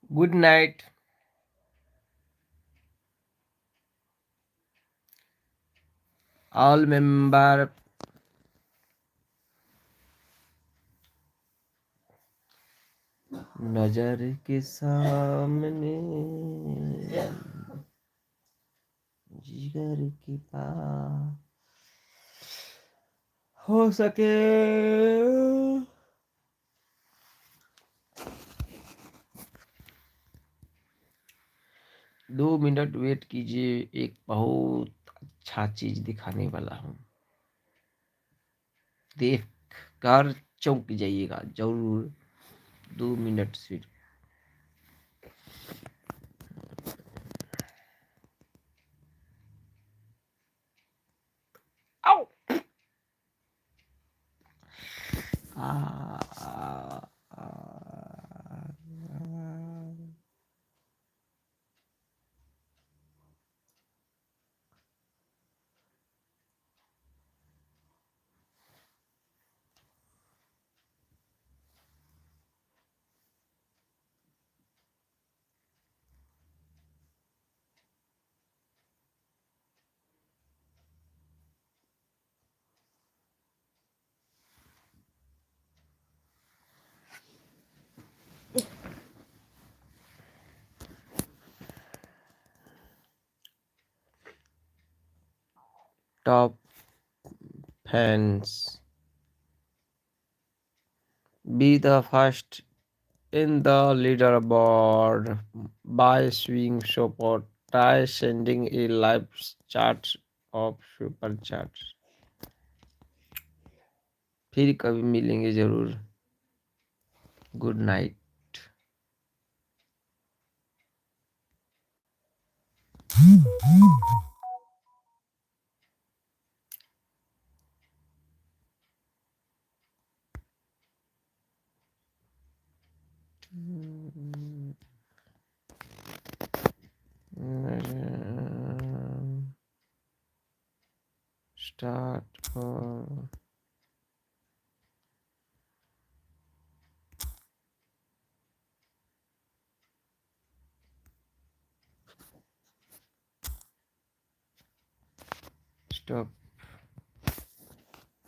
Good night. All member. नजर के सामने जिगर की पास हो सके 2 मिनट वेट कीजिए, एक बहुत अच्छा चीज दिखाने वाला हूँ, देख कर चौंक जाइएगा जरूर। 2 मिनट सिर्फ। आओ। आ, आ, आ, top fans, be the first in the leaderboard by swing support. Try sending a live chat of super chats. फिर कभी मिलेंगे जरूर। Good night. स्टार्ट और स्टॉप।